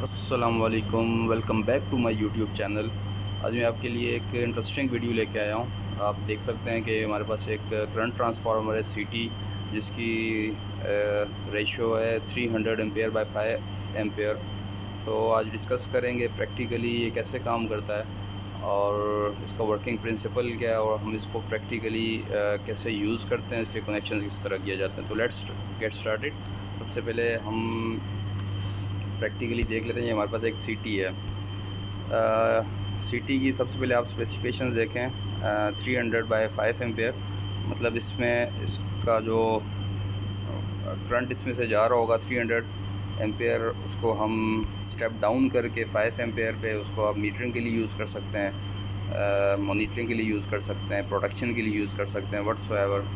अस्सलामुअलैकुम, welcome back to my YouTube channel. आज मैं आपके लिए एक इंटरेस्टिंग वीडियो लेके आया हूँ। आप देख सकते हैं कि हमारे पास एक करंट ट्रांसफार्मर है सीटी, जिसकी रेशो है 300 एम्पेयर बाय 5 एम्पेयर। तो आज डिस्कस करेंगे प्रैक्टिकली ये कैसे काम करता है और इसका वर्किंग प्रिंसिपल क्या है और हम इसको प्रैक्टिकली कैसे यूज़ करते हैं, इसके कनेक्शन किस तरह किए जाते हैं। तो लेट्स गेट स्टार्टेड। सबसे पहले हम प्रैक्टिकली देख लेते हैं। ये हमारे पास एक सीटी है। सीटी की सबसे पहले आप स्पेसिफिकेशंस देखें। 300 बाय 5 एम्पेयर, मतलब इसमें इसका जो करंट इसमें से जा रहा होगा 300 एम्पेयर, उसको हम स्टेप डाउन करके 5 एम्पेयर पे उसको आप मीटरिंग के लिए यूज़ कर सकते हैं, मॉनिटरिंग के लिए यूज़ कर सकते हैं, प्रोडक्शन के लिए यूज़ कर सकते हैं, व्हाट्सएवर।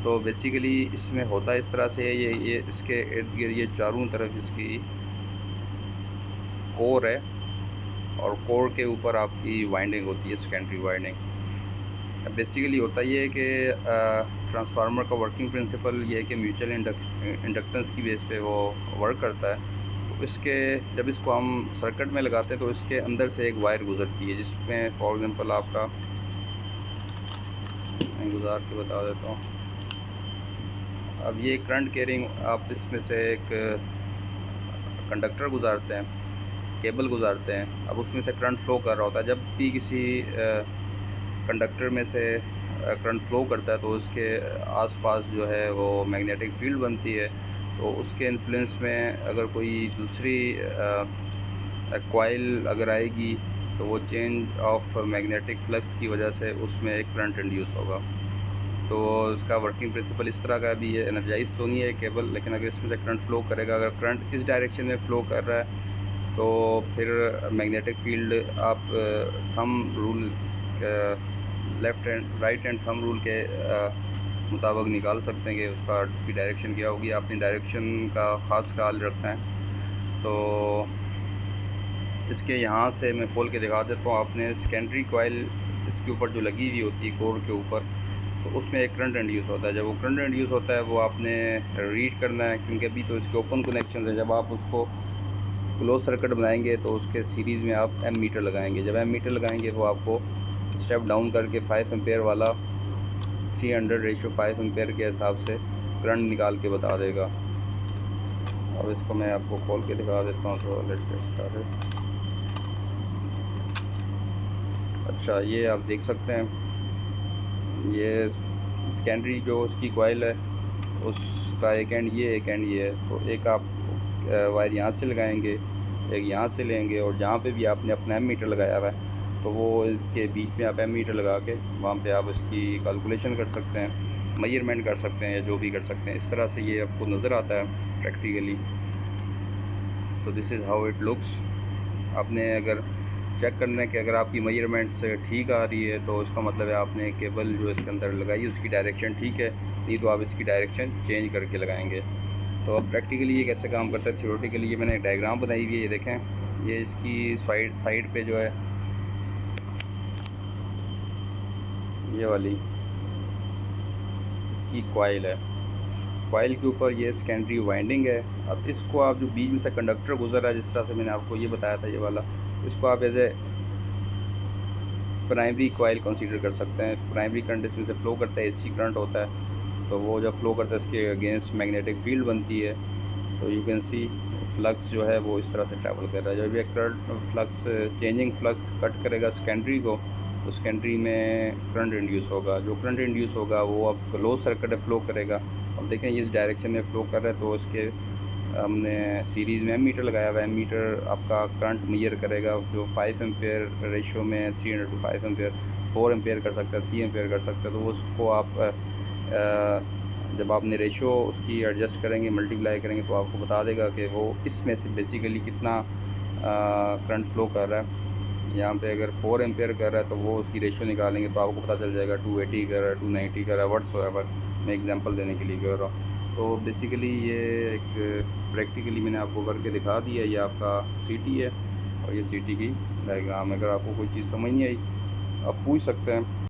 तो बेसिकली इसमें होता इस तरह से ये इसके इर्द गिर्द ये चारों तरफ इसकी कोर है और कोर के ऊपर आपकी वाइंडिंग होती है, सेकेंडरी वाइंडिंग। बेसिकली होता ये है कि ट्रांसफार्मर का वर्किंग प्रिंसिपल ये है कि म्यूचुअल इंडक्टेंस की बेस पे वो वर्क करता है। तो इसके जब इसको हम सर्किट में लगाते हैं तो इसके अंदर से एक वायर गुजरती है, जिसमें फॉर एग्ज़ाम्पल आपका मैं गुजार के बता देता हूँ। अब ये करंट कैरिंग आप इसमें से एक कंडक्टर गुजारते हैं, केबल गुजारते हैं। अब उसमें से करंट फ्लो कर रहा होता है। जब भी किसी कंडक्टर में से करंट फ्लो करता है तो उसके आसपास जो है वो मैग्नेटिक फील्ड बनती है। तो उसके इन्फ्लुएंस में अगर कोई दूसरी कॉइल अगर आएगी तो वो चेंज ऑफ मैग्नेटिक फ्लक्स की वजह से उसमें एक करंट इंड्यूस होगा। तो इसका वर्किंग प्रिंसिपल इस तरह का भी है। एनर्जाइज तो नहीं है केबल, लेकिन अगर इसमें से करंट फ्लो करेगा, अगर करंट इस डायरेक्शन में फ़्लो कर रहा है तो फिर मैग्नेटिक फील्ड आप thumb rule left and right and thumb rule के मुताबिक निकाल सकते हैं कि उसकी डायरेक्शन क्या होगी। आपने डायरेक्शन का ख़ास ख्याल रखना है। तो इसके यहाँ से मैं खोल के दिखा देता हूँ। आपने सेकेंडरी कॉइल इसके ऊपर जो लगी हुई होती है कोर के ऊपर, तो उसमें एक करंट इंड्यूस होता है। जब वो करंट इंड्यूस होता है वो आपने रीड करना है, क्योंकि अभी तो इसके ओपन कनेक्शन है। जब आप उसको क्लोज सर्किट बनाएंगे तो उसके सीरीज़ में आप एम मीटर लगाएंगे। जब एम मीटर लगाएंगे वो आपको स्टेप डाउन करके 5 एम्पेयर वाला 300:5 एम्पेयर के हिसाब से करंट निकाल के बता देगा। अब इसको मैं आपको खोल के दिखा देता हूँ। तो लेट्स गेट स्टार्टेड। अच्छा, ये आप देख सकते हैं, ये सेकेंडरी जो उसकी कॉइल है उसका एक एंड ये, एक एंड ये है। तो एक आप वायर यहाँ से लगाएंगे, एक यहाँ से लेंगे, और जहाँ पे भी आपने अपना एम मीटर लगाया हुआ है तो वो इसके बीच में आप एम मीटर लगा के वहाँ पे आप इसकी कैलकुलेशन कर सकते हैं, मेजरमेंट कर सकते हैं, या जो भी कर सकते हैं। इस तरह से ये आपको नज़र आता है practically. So this is how it looks. आपने अगर चेक करना है कि अगर आपकी मेजरमेंट्स ठीक आ रही है तो इसका मतलब है आपने केबल जो इसके अंदर लगाई उसकी डायरेक्शन ठीक है, नहीं तो आप इसकी डायरेक्शन चेंज करके लगाएंगे। तो अब प्रैक्टिकली ये कैसे काम करता है, थ्योरेटिकली ये मैंने एक डायग्राम बनाई हुई है। ये देखें, ये इसकी साइड पे जो है ये वाली इसकी कॉइल है। कॉइल के ऊपर ये सेकेंडरी वाइंडिंग है। अब इसको आप जो बीच में से कंडक्टर गुजर रहा है, जिस तरह से मैंने आपको ये बताया था ये वाला, इसको आप as a primary coil consider कर सकते हैं। प्राइमरी करंट इसमें से फ़्लो करता है, एसी करंट होता है। तो वो जब फ़्लो करता है इसके अगेंस्ट मैग्नेटिक फील्ड बनती है। तो यू कैन सी फ्लक्स जो है वो इस तरह से ट्रैवल कर रहा है। जब ये current flux changing flux cut करेगा सेकेंडरी को, तो सेकेंडरी में करंट इंड्यूस होगा। जो करंट इंड्यूस होगा वो अब क्लोज सर्किट में फ़्लो करेगा। अब देखें ये इस डायरेक्शन में फ़्लो कर रहा है, तो इसके हमने सीरीज़ में एम मीटर लगाया हुआ है। एम मीटर आपका करंट मेजर करेगा, जो 5 एम्पेयर रेशो में 300:5 एम्पेयर 4 एम्पेयर कर सकता है, 3 एम्पेयर कर सकता है। तो उसको आप जब आपने रेशो उसकी एडजस्ट करेंगे, मल्टीप्लाई करेंगे, तो आपको बता देगा कि वो इसमें से बेसिकली कितना करंट फ्लो कर रहा है। यहाँ पे अगर 4 एम्पेयर कर रहा है तो वो उसकी रेशो निकालेंगे तो आपको पता चल जाएगा 280 कर रहा है, 290 कर रहा है, व्हाट्सएवर। मैं एग्जांपल देने के लिए कर रहा हूँ। तो बेसिकली ये एक प्रैक्टिकली मैंने आपको करके दिखा दिया। ये आपका सीटी है और ये सीटी की डायग्राम। अगर आपको कोई चीज़ समझ नहीं आई आप पूछ सकते हैं।